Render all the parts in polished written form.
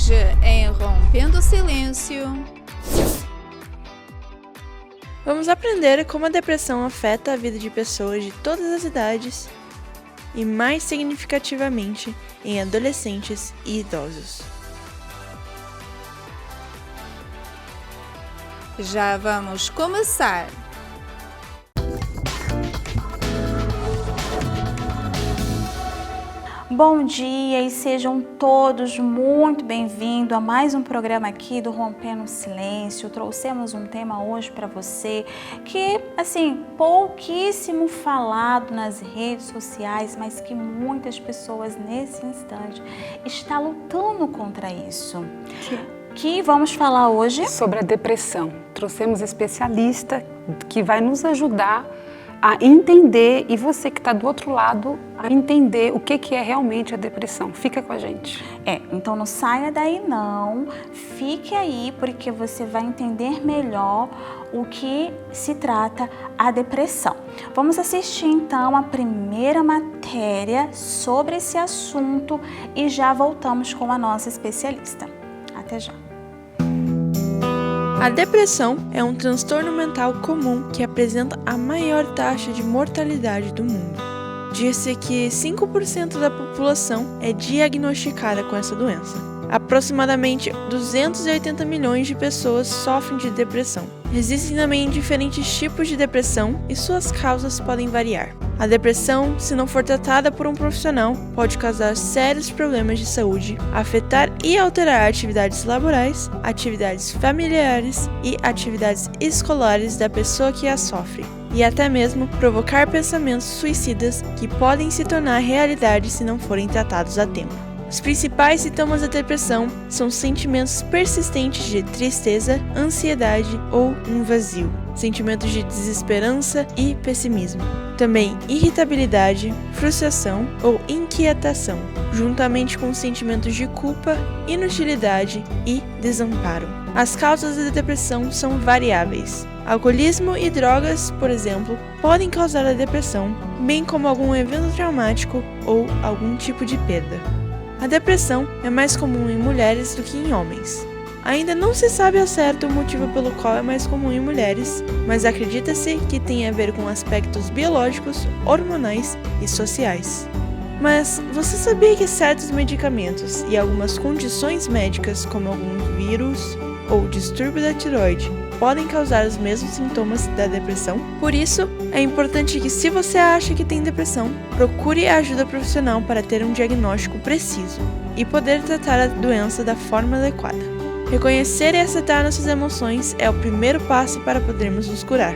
Hoje, em Rompendo o Silêncio, vamos aprender como a depressão afeta a vida de pessoas de todas as idades e, mais significativamente, em adolescentes e idosos. já vamos começar. Bom dia e sejam todos muito bem-vindos a mais um programa aqui do Rompendo o Silêncio. Trouxemos um tema hoje para você que, pouquíssimo falado nas redes sociais, mas que muitas pessoas nesse instante estão lutando contra isso. Que vamos falar hoje sobre a depressão. Trouxemos especialista que vai nos ajudar a entender, e você que está do outro lado, a entender o que é realmente a depressão. Fica com a gente. Então não saia daí não, fique aí porque você vai entender melhor o que se trata a depressão. Vamos assistir então a primeira matéria sobre esse assunto e já voltamos com a nossa especialista. Até já. A depressão é um transtorno mental comum que apresenta a maior taxa de mortalidade do mundo. Diz-se que 5% da população é diagnosticada com essa doença. Aproximadamente 280 milhões de pessoas sofrem de depressão. Existem também diferentes tipos de depressão e suas causas podem variar. A depressão, se não for tratada por um profissional, pode causar sérios problemas de saúde, afetar e alterar atividades laborais, atividades familiares e atividades escolares da pessoa que a sofre, e até mesmo provocar pensamentos suicidas que podem se tornar realidade se não forem tratados a tempo. Os principais sintomas da depressão são sentimentos persistentes de tristeza, ansiedade ou um vazio, sentimentos de desesperança e pessimismo. Também irritabilidade, frustração ou inquietação, juntamente com sentimentos de culpa, inutilidade e desamparo. As causas da depressão são variáveis. Alcoolismo e drogas, por exemplo, podem causar a depressão, bem como algum evento traumático ou algum tipo de perda. A depressão é mais comum em mulheres do que em homens. Ainda não se sabe ao certo o motivo pelo qual é mais comum em mulheres, mas acredita-se que tem a ver com aspectos biológicos, hormonais e sociais. Mas você sabia que certos medicamentos e algumas condições médicas, como alguns vírus ou distúrbio da tireoide, podem causar os mesmos sintomas da depressão? Por isso, é importante que, se você acha que tem depressão, procure ajuda profissional para ter um diagnóstico preciso e poder tratar a doença da forma adequada. Reconhecer e aceitar nossas emoções é o primeiro passo para podermos nos curar.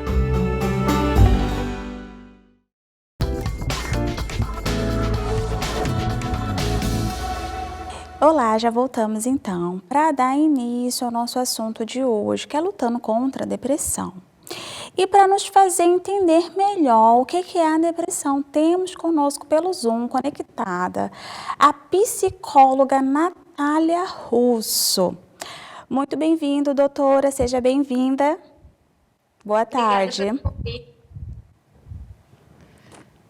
Olá, já voltamos então para dar início ao nosso assunto de hoje, que é lutando contra a depressão. E para nos fazer entender melhor o que é a depressão, temos conosco pelo Zoom conectada a psicóloga Natália Russo. Muito bem-vindo, doutora, seja bem-vinda. Boa tarde.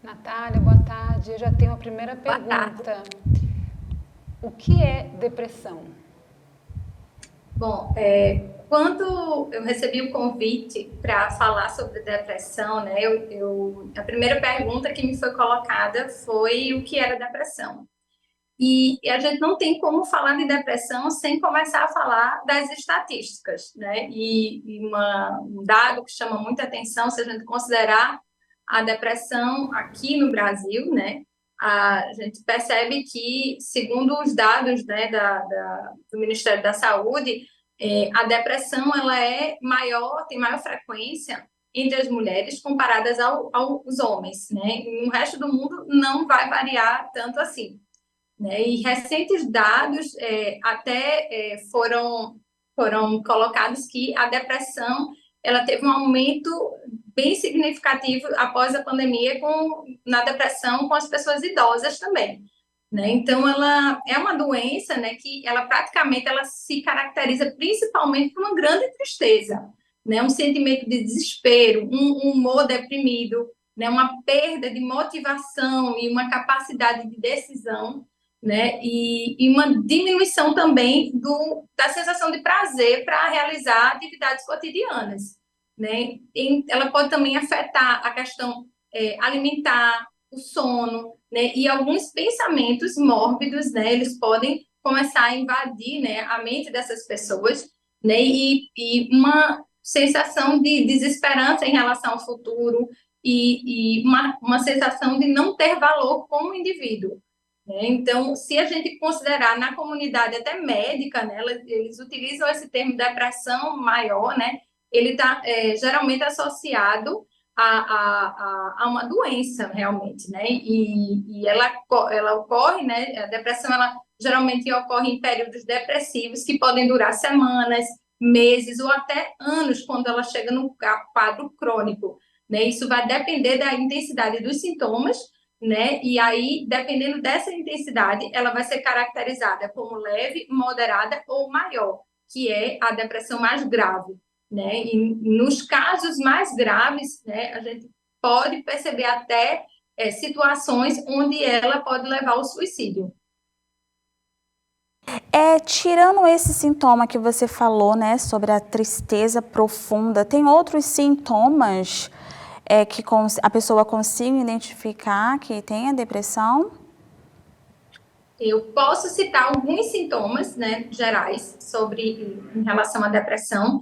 Natália, boa tarde. Eu já tenho a primeira pergunta. O que é depressão? Bom, quando eu recebi o convite para falar sobre depressão, né, a primeira pergunta que me foi colocada foi o que era depressão. E a gente não tem como falar de depressão sem começar a falar das estatísticas, né? Um dado que chama muita atenção, se a gente considerar a depressão aqui no Brasil, né? A gente percebe que, segundo os dados, né, do Ministério da Saúde, a depressão ela tem maior frequência entre as mulheres comparadas aos homens, né? E no resto do mundo não vai variar tanto assim, né? E recentes dados foram colocados que a depressão ela teve um aumento bem significativo após a pandemia na depressão com as pessoas idosas também, né? Então, ela é uma doença, né, que ela praticamente se caracteriza principalmente por uma grande tristeza, né? Um sentimento de desespero, um humor deprimido, né? Uma perda de motivação e uma capacidade de decisão, né? E uma diminuição também da sensação de prazer para realizar atividades cotidianas, né? Ela pode também afetar a questão alimentar, o sono, né? E alguns pensamentos mórbidos, né? Eles podem começar a invadir, né, a mente dessas pessoas, né? E uma sensação de desesperança em relação ao futuro e uma sensação de não ter valor como indivíduo, né? Então, se a gente considerar na comunidade até médica, né, eles utilizam esse termo depressão maior, né? Ele está geralmente associado a uma doença, realmente, né? E ela ocorre, né? A depressão, ela geralmente ocorre em períodos depressivos que podem durar semanas, meses ou até anos, quando ela chega no quadro crônico, né? Isso vai depender da intensidade dos sintomas, né? E aí, dependendo dessa intensidade, ela vai ser caracterizada como leve, moderada ou maior, que é a depressão mais grave, né? E nos casos mais graves, né, a gente pode perceber até situações onde ela pode levar ao suicídio. Tirando esse sintoma que você falou, né, sobre a tristeza profunda, tem outros sintomas que a pessoa consiga identificar que tem a depressão? Eu posso citar alguns sintomas, né, gerais em relação à depressão.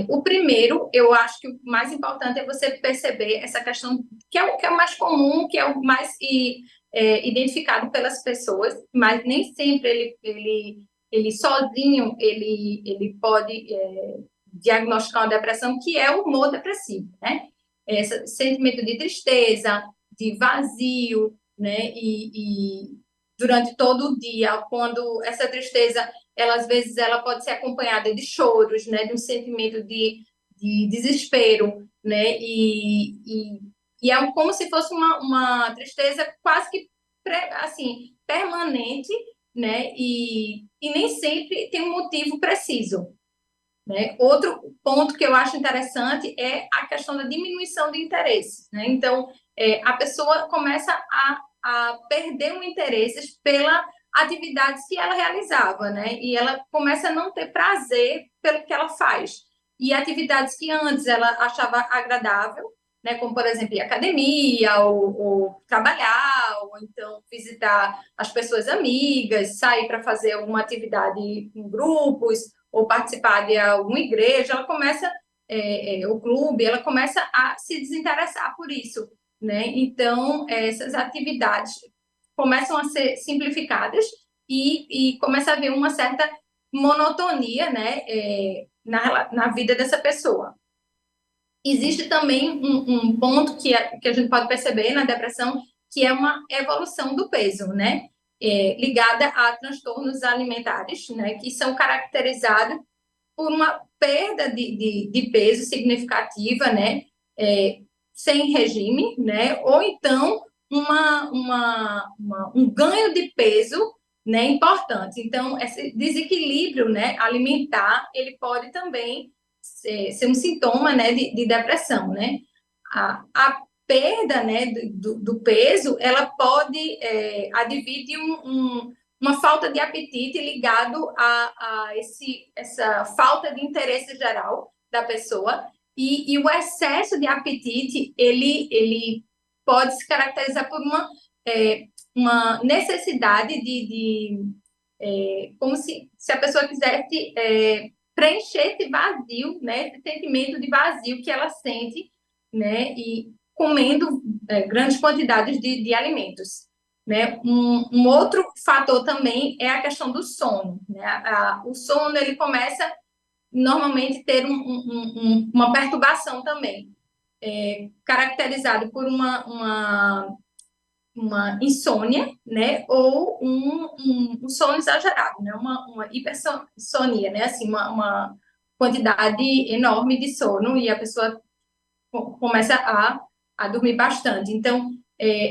O primeiro, eu acho que o mais importante é você perceber essa questão que é o mais comum, que é o mais identificado pelas pessoas, mas nem sempre ele sozinho ele pode diagnosticar uma depressão, que é o humor depressivo, né? Esse sentimento de tristeza, de vazio, né? E durante todo o dia, quando essa tristeza, às vezes, ela pode ser acompanhada de choros, né? De um sentimento de desespero, né? E é como se fosse uma tristeza quase que assim, permanente, né? E nem sempre tem um motivo preciso, né? Outro ponto que eu acho interessante é a questão da diminuição de interesse, né? Então, a pessoa começa a perder o interesse pela atividades que ela realizava, né? E ela começa a não ter prazer pelo que ela faz. E atividades que antes ela achava agradável, né? Como, por exemplo, ir à academia, ou trabalhar, ou então visitar as pessoas amigas, sair para fazer alguma atividade em grupos, ou participar de alguma igreja, ela começa, o clube, ela começa a se desinteressar por isso, né? Então, essas atividades começam a ser simplificadas e começa a haver uma certa monotonia, né, na vida dessa pessoa. Existe também um ponto que a gente pode perceber na depressão, que é uma evolução do peso, né? Ligada a transtornos alimentares, né? Que são caracterizados por uma perda de peso significativa, né? Sem regime, né? Ou então um ganho de peso, né? Importante. Então, esse desequilíbrio, né, alimentar, ele pode também ser um sintoma, né, de depressão, né? A perda, né, do peso, ela pode advir de uma falta de apetite ligado a essa falta de interesse geral da pessoa, e o excesso de apetite, ele pode se caracterizar por uma necessidade como se a pessoa quisesse preencher esse vazio, né, esse sentimento de vazio que ela sente, né, e comendo grandes quantidades de alimentos, né? Um outro fator também é a questão do sono, né? O sono, ele começa normalmente ter uma perturbação também, caracterizado por uma insônia, né, ou um sono exagerado, né, uma hipersonia, né, assim, uma quantidade enorme de sono, e a pessoa começa a dormir bastante. Então,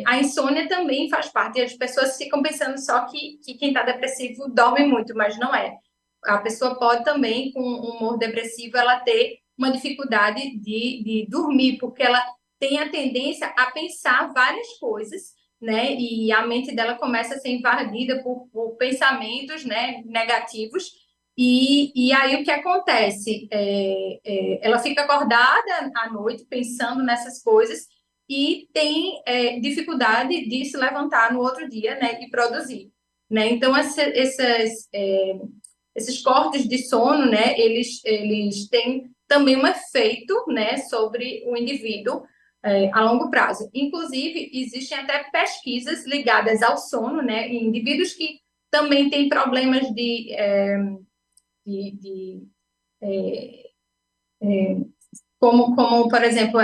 a insônia também faz parte, e as pessoas ficam pensando só que quem está depressivo dorme muito, mas não é. A pessoa pode também, com um humor depressivo, ela ter uma dificuldade de dormir, porque ela tem a tendência a pensar várias coisas, né? E a mente dela começa a ser invadida por pensamentos, né, negativos. E aí o que acontece? Ela fica acordada à noite pensando nessas coisas e tem dificuldade de se levantar no outro dia, né, e produzir, né? Então esses cortes de sono, né, eles têm também um efeito, né, sobre o indivíduo a longo prazo. Inclusive, existem até pesquisas ligadas ao sono, né, em indivíduos que também têm problemas como, por exemplo,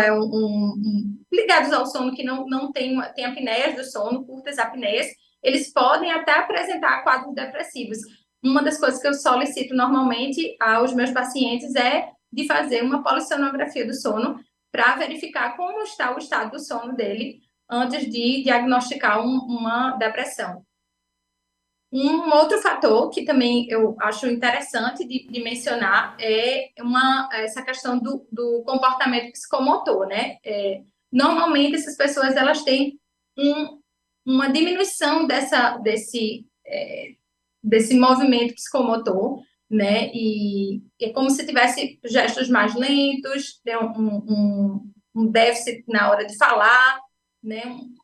ligados ao sono que não tem apneias do sono, curtas apneias, eles podem até apresentar quadros depressivos. Uma das coisas que eu solicito normalmente aos meus pacientes é de fazer uma polissonografia do sono para verificar como está o estado do sono dele antes de diagnosticar uma depressão. Um outro fator que também eu acho interessante de mencionar é essa questão do comportamento psicomotor, né? Normalmente, essas pessoas elas têm uma diminuição desse movimento psicomotor, né? E é como se tivesse gestos mais lentos, né? Um déficit na hora de falar, né?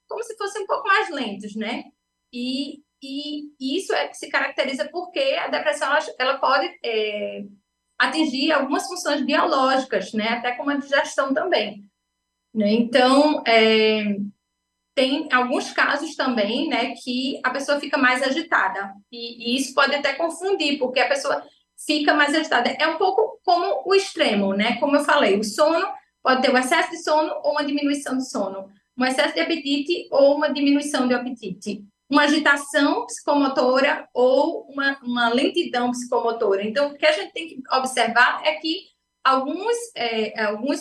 Como se fossem um pouco mais lentos, né? E isso se caracteriza porque a depressão ela pode atingir algumas funções biológicas, né? Até como a digestão também, né? Então, tem alguns casos também, né, que a pessoa fica mais agitada. E isso pode até confundir, porque a pessoa fica mais agitada. É um pouco como o extremo, né? Como eu falei, o sono pode ter um excesso de sono ou uma diminuição de sono. Um excesso de apetite ou uma diminuição de apetite. Uma agitação psicomotora ou uma lentidão psicomotora. Então, o que a gente tem que observar é que alguns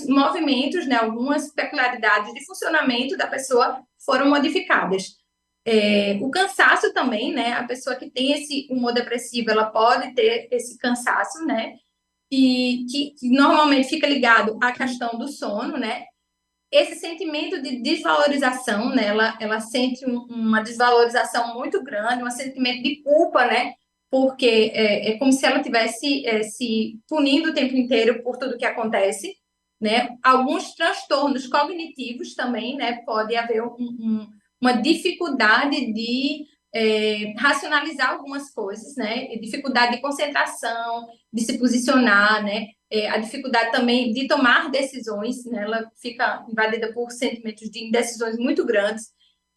movimentos, né, algumas peculiaridades de funcionamento da pessoa foram modificadas. O cansaço também, né, a pessoa que tem esse humor depressivo, ela pode ter esse cansaço, né, e que normalmente fica ligado à questão do sono, né. Esse sentimento de desvalorização, né, ela sente uma desvalorização muito grande, um sentimento de culpa, né, porque é como se ela estivesse se punindo o tempo inteiro por tudo que acontece, né? Alguns transtornos cognitivos também, né? Pode haver uma dificuldade de racionalizar algumas coisas, né? Dificuldade de concentração, de se posicionar, né? A dificuldade também de tomar decisões, né? Ela fica invadida por sentimentos de indecisões muito grandes.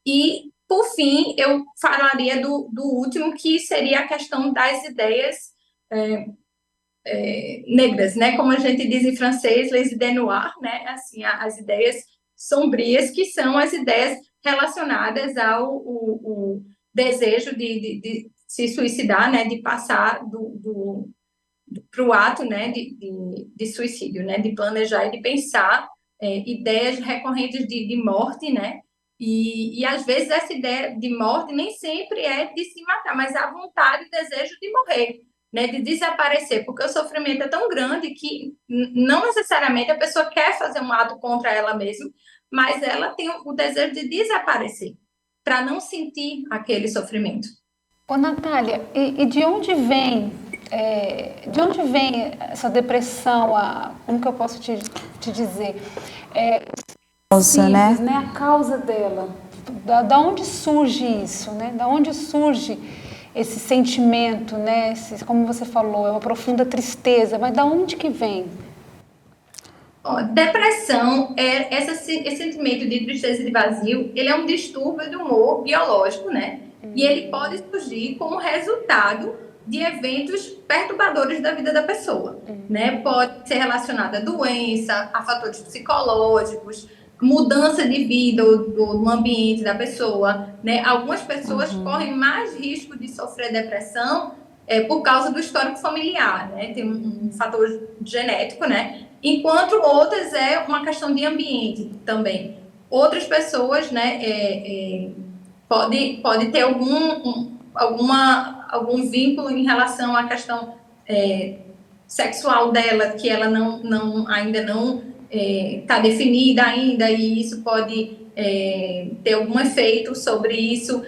E, por fim, eu falaria do último, que seria a questão das ideias negras, né? Como a gente diz em francês, les idées noires, né? Assim, as ideias sombrias, que são as ideias relacionadas ao desejo de se suicidar, né? De passar para o ato, né? De suicídio, né? De planejar e de pensar ideias recorrentes de morte, né? E às vezes essa ideia de morte nem sempre é de se matar, mas a vontade, o desejo de morrer, né, de desaparecer, porque o sofrimento é tão grande que não necessariamente a pessoa quer fazer um ato contra ela mesma, mas ela tem o desejo de desaparecer, para não sentir aquele sofrimento. Ô, Natália, e de onde vem essa depressão, como que eu posso te dizer? Né? A causa dela. Da onde surge isso, né? Da onde surge esse sentimento, né? Como você falou, é uma profunda tristeza, mas da onde que vem? Depressão, esse sentimento de tristeza e de vazio, ele é um distúrbio do humor biológico, né? E ele pode surgir como resultado de eventos perturbadores da vida da pessoa, né? Pode ser relacionado a doença, a fatores psicológicos, mudança de vida do ambiente da pessoa, né? Algumas pessoas correm mais risco de sofrer depressão por causa do histórico familiar, né? Tem um fator genético, né? Enquanto outras é uma questão de ambiente também. Outras pessoas, né, pode ter algum vínculo em relação à questão sexual dela, que ela ainda não está definida ainda, e isso pode ter algum efeito sobre isso.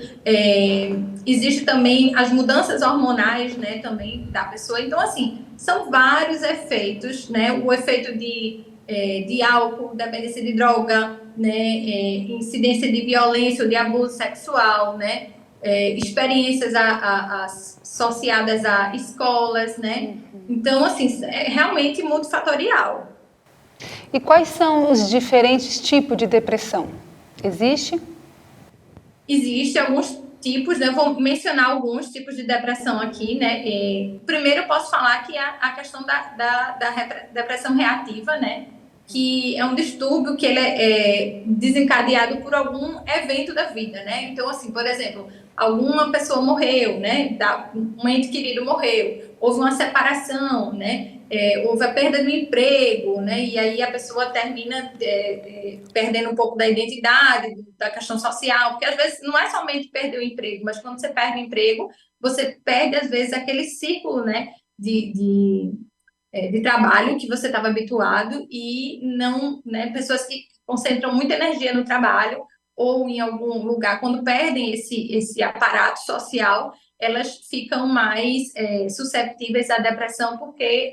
Existe também as mudanças hormonais, né, também da pessoa. Então, assim, são vários efeitos, né? O efeito de álcool, dependência de droga, né? Incidência de violência ou de abuso sexual, né? Experiências associadas a escolas, né? Então, assim, é realmente multifatorial. E quais são os diferentes tipos de depressão? Existe? Existem alguns tipos, né? Eu vou mencionar alguns tipos de depressão aqui, né? Primeiro, eu posso falar que a questão da depressão reativa, né? Que é um distúrbio que ele é desencadeado por algum evento da vida, né? Então, assim, por exemplo, alguma pessoa morreu, né? Um ente querido morreu, houve uma separação, né? Houve a perda do emprego, né? E aí a pessoa termina perdendo um pouco da identidade, da questão social, porque às vezes não é somente perder o emprego, mas quando você perde o emprego, você perde às vezes aquele ciclo, né? De trabalho que você estava habituado e não, né? Pessoas que concentram muita energia no trabalho ou em algum lugar, quando perdem esse aparato social, elas ficam mais susceptíveis à depressão, porque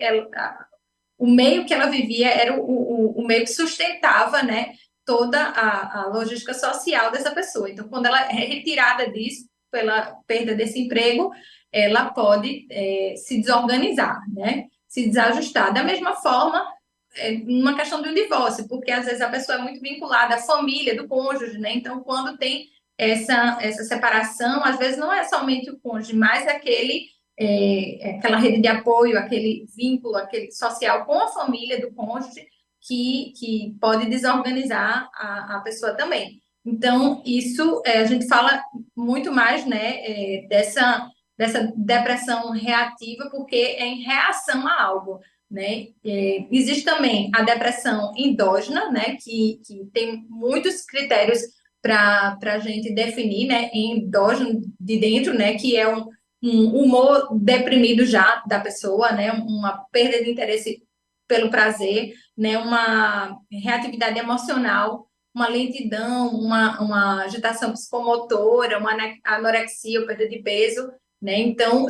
o meio que ela vivia era o meio que sustentava, né, toda a logística social dessa pessoa. Então, quando ela é retirada disso, pela perda desse emprego, ela pode se desorganizar, né, se desajustar. Da mesma forma, uma questão de um divórcio, porque às vezes a pessoa é muito vinculada à família do cônjuge, né, então quando tem essa separação, às vezes não é somente o cônjuge, mas aquela rede de apoio, aquele vínculo, aquele social com a família do cônjuge, que pode desorganizar a pessoa também. Então, isso a gente fala muito mais, né, dessa depressão reativa, porque é em reação a algo, né? Existe também a depressão endógena, né, que tem muitos critérios para a gente definir, né, endógeno de dentro, né, que é um humor deprimido já da pessoa, né, uma perda de interesse pelo prazer, né, uma reatividade emocional, uma lentidão, uma agitação psicomotora, uma anorexia, ou perda de peso, né, então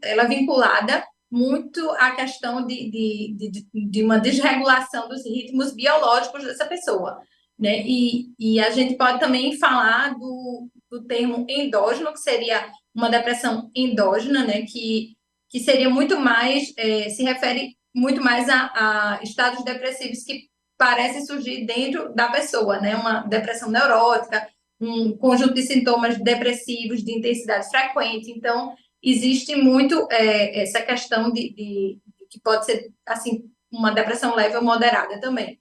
ela é vinculada muito à questão de uma desregulação dos ritmos biológicos dessa pessoa, né, e a gente pode também falar do termo endógeno, que seria uma depressão endógena, né, que seria muito mais, se refere muito mais a estados depressivos que parecem surgir dentro da pessoa, né, uma depressão neurótica, um conjunto de sintomas depressivos de intensidade frequente. Então, existe muito essa questão de que pode ser, assim, uma depressão leve ou moderada também.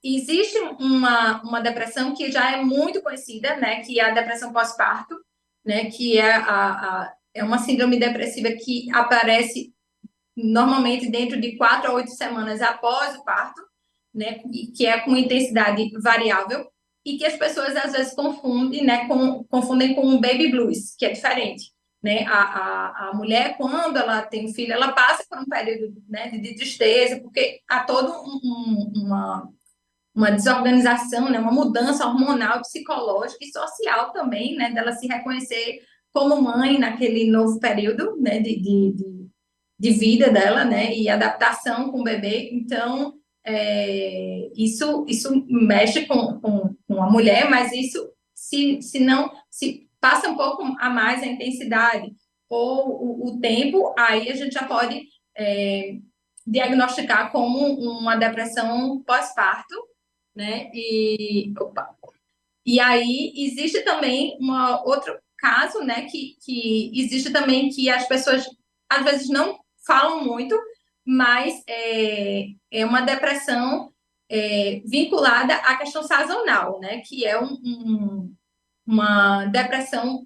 Existe uma depressão que já é muito conhecida, né, que é a depressão pós-parto, né, que é uma síndrome depressiva que aparece normalmente dentro de 4 a 8 semanas após o parto, né, que é com intensidade variável, e que as pessoas às vezes confundem, né, confundem com o baby blues, que é diferente, né? A mulher, quando ela tem um filho, ela passa por um período, né, de tristeza, porque há todo uma desorganização, né, uma mudança hormonal, psicológica e social também, né, dela se reconhecer como mãe naquele novo período, né, de vida dela, né, e adaptação com o bebê. Então, isso mexe com a mulher, mas isso, se não, se passa um pouco a mais a intensidade ou o tempo, aí a gente já pode diagnosticar como uma depressão pós-parto, né, e aí existe também outro caso, né, que existe também que as pessoas às vezes não falam muito, mas é uma depressão vinculada à questão sazonal, né, que é uma depressão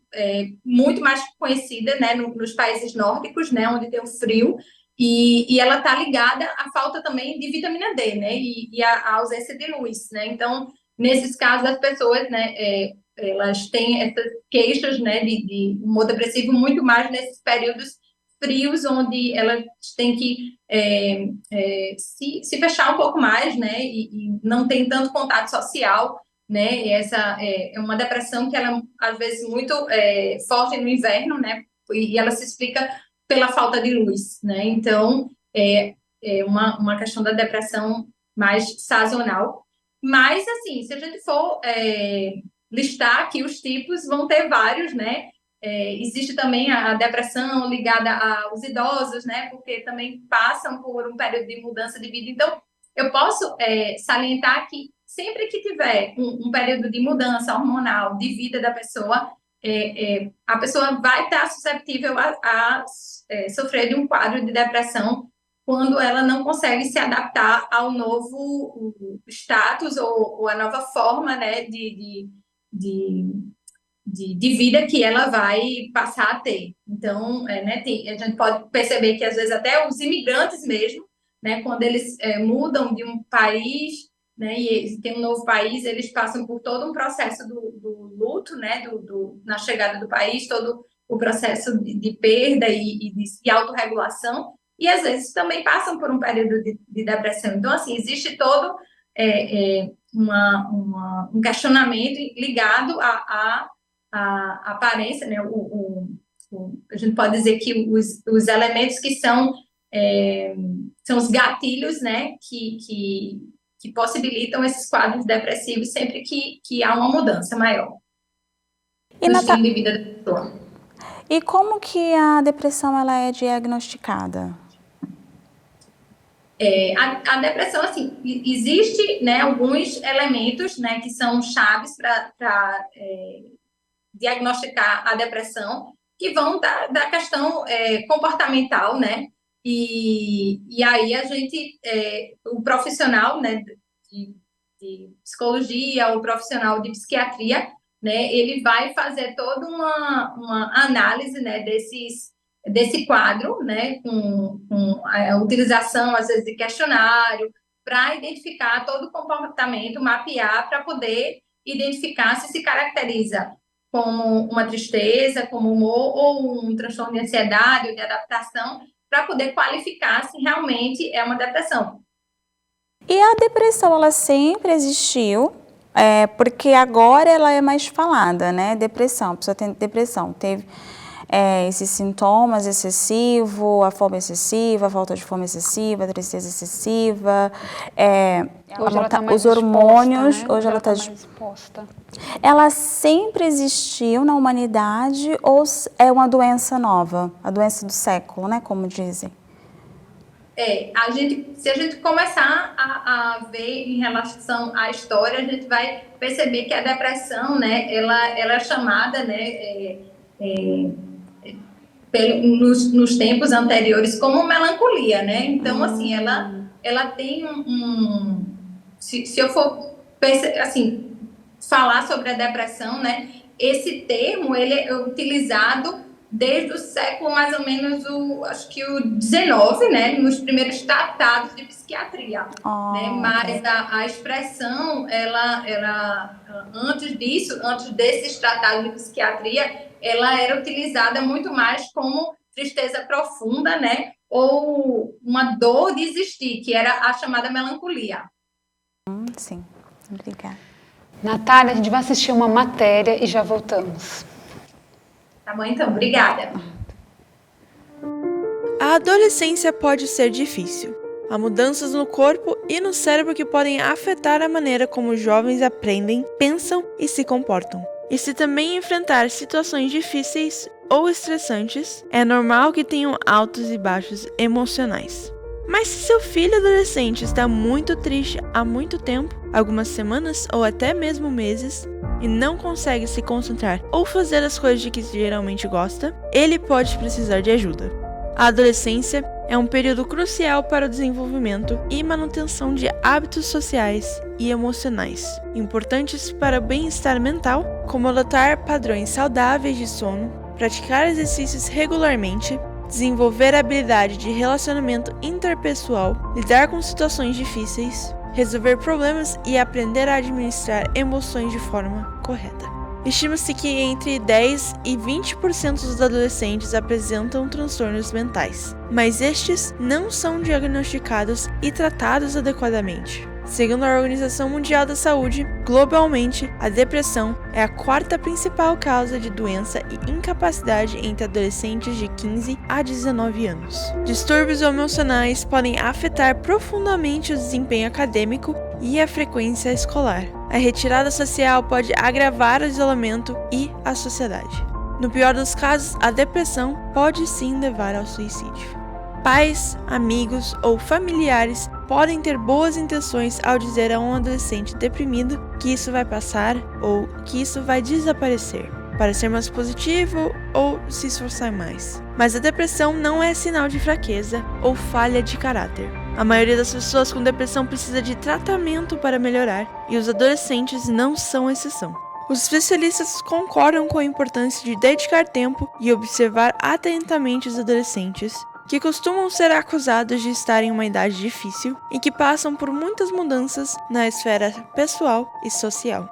muito mais conhecida, né, nos países nórdicos, né, onde tem o frio, e ela está ligada à falta também de vitamina D, né, e à ausência de luz, né. Então, nesses casos, as pessoas, né, elas têm essas queixas, né, de humor depressivo muito mais nesses períodos frios, onde elas têm que se fechar um pouco mais, né, e não tem tanto contato social, né? E essa é uma depressão que ela às vezes muito forte no inverno, né? E ela se explica pela falta de luz, né? Então é uma questão da depressão mais sazonal. Mas assim, se a gente for listar aqui os tipos, vão ter vários, né? Existe também a depressão ligada aos idosos, né? Porque também passam por um período de mudança de vida. Então, eu posso salientar que sempre que tiver um período de mudança hormonal de vida da pessoa, a pessoa vai estar suscetível a sofrer de um quadro de depressão quando ela não consegue se adaptar ao novo status ou a nova forma, né, de vida que ela vai passar a ter. Então, né, a gente pode perceber que, às vezes, até os imigrantes mesmo, né, quando eles mudam de um país, né, e tem um novo país, eles passam por todo um processo do luto, né, na chegada do país, todo o processo de perda e autorregulação, e, às vezes, também passam por um período de depressão. Então, assim, existe todo um questionamento ligado à aparência, né? A gente pode dizer que os elementos que são os gatilhos, né? Que possibilitam esses quadros depressivos sempre que há uma mudança maior no estilo de vida da pessoa. E como que a depressão ela é diagnosticada? A depressão, assim, existe, né, alguns elementos, né, que são chaves para diagnosticar a depressão, que vão da questão comportamental, né, e aí a gente, o profissional, né, de psicologia, o profissional de psiquiatria, né, ele vai fazer toda uma análise, né, desse quadro, né, com a utilização, às vezes, de questionário, para identificar todo o comportamento, mapear, para poder identificar se caracteriza como uma tristeza, como humor, ou um transtorno de ansiedade ou de adaptação, para poder qualificar se realmente é uma depressão. E a depressão, ela sempre existiu, porque agora ela é mais falada, né? Depressão, a pessoa tem depressão, teve esses sintomas excessivos, a fome excessiva, a falta de fome excessiva, a tristeza excessiva, Hoje ela tá mais os hormônios, exposta, né? hoje ela está mais exposta. Ela sempre existiu na humanidade ou é uma doença nova, a doença do século, né, como dizem? Se a gente começar a ver em relação à história, a gente vai perceber que a depressão, né, ela é chamada, né, nos tempos anteriores como melancolia, né? Então, assim, ela tem se eu for assim, falar sobre a depressão, né? Esse termo, ele é utilizado desde o século mais ou menos acho que o 19, né? Nos primeiros tratados de psiquiatria, né? Mas a expressão, ela antes desses tratados de psiquiatria, ela era utilizada muito mais como tristeza profunda, né? Ou uma dor de existir, que era a chamada melancolia. Sim, obrigada. Natália, a gente vai assistir uma matéria e já voltamos. Tá bom, então, obrigada. A adolescência pode ser difícil. Há mudanças no corpo e no cérebro que podem afetar a maneira como os jovens aprendem, pensam e se comportam. E se também enfrentar situações difíceis ou estressantes, é normal que tenham altos e baixos emocionais. Mas se seu filho adolescente está muito triste há muito tempo, algumas semanas ou até mesmo meses, e não consegue se concentrar ou fazer as coisas de que geralmente gosta, ele pode precisar de ajuda. A adolescência é um período crucial para o desenvolvimento e manutenção de hábitos sociais e emocionais, importantes para o bem-estar mental, como adotar padrões saudáveis de sono, praticar exercícios regularmente, desenvolver a habilidade de relacionamento interpessoal, lidar com situações difíceis, resolver problemas e aprender a administrar emoções de forma correta. Estima-se que entre 10% e 20% dos adolescentes apresentam transtornos mentais, mas estes não são diagnosticados e tratados adequadamente. Segundo a Organização Mundial da Saúde, globalmente, a depressão é a quarta principal causa de doença e incapacidade entre adolescentes de 15 a 19 anos. Distúrbios emocionais podem afetar profundamente o desempenho acadêmico e a frequência escolar. A retirada social pode agravar o isolamento e a sociedade. No pior dos casos, a depressão pode sim levar ao suicídio. Pais, amigos ou familiares podem ter boas intenções ao dizer a um adolescente deprimido que isso vai passar ou que isso vai desaparecer, para ser mais positivo ou se esforçar mais. Mas a depressão não é sinal de fraqueza ou falha de caráter. A maioria das pessoas com depressão precisa de tratamento para melhorar, e os adolescentes não são exceção. Os especialistas concordam com a importância de dedicar tempo e observar atentamente os adolescentes, que costumam ser acusados de estar em uma idade difícil e que passam por muitas mudanças na esfera pessoal e social.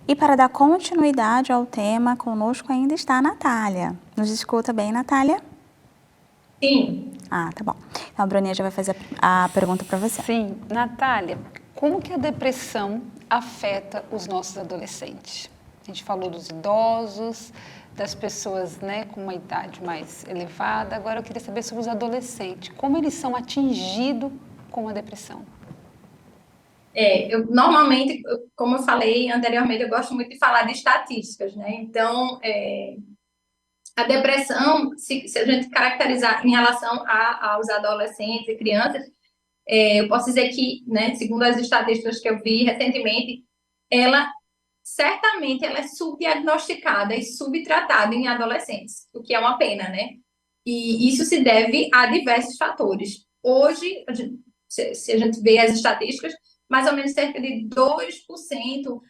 E para dar continuidade ao tema, conosco ainda está a Natália. Nos escuta bem, Natália? Sim. Ah, tá bom. Então a Bruninha já vai fazer a pergunta para você. Sim, Natália, como que a depressão afeta os nossos adolescentes? A gente falou dos idosos, das pessoas, né, com uma idade mais elevada. Agora eu queria saber sobre os adolescentes. Como eles são atingidos com a depressão? Normalmente, como eu falei anteriormente, eu gosto muito de falar de estatísticas, né? Então, a depressão, se a gente caracterizar em relação aos adolescentes e crianças, eu posso dizer que, né, segundo as estatísticas que eu vi recentemente, certamente ela é subdiagnosticada e subtratada em adolescentes, o que é uma pena, né? E isso se deve a diversos fatores. Hoje, se a gente vê as estatísticas, mais ou menos cerca de 2%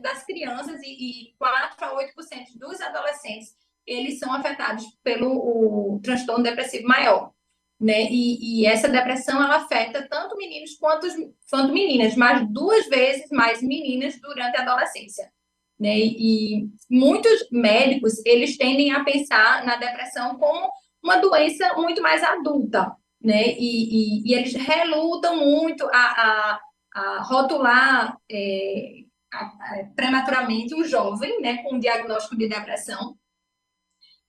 das crianças e 4 a 8% dos adolescentes, eles são afetados pelo transtorno depressivo maior, né? E essa depressão, ela afeta tanto meninos quanto meninas, mas 2 vezes mais meninas durante a adolescência, né? E muitos médicos, eles tendem a pensar na depressão como uma doença muito mais adulta, né? E eles relutam muito a rotular prematuramente o jovem, né, com um diagnóstico de depressão.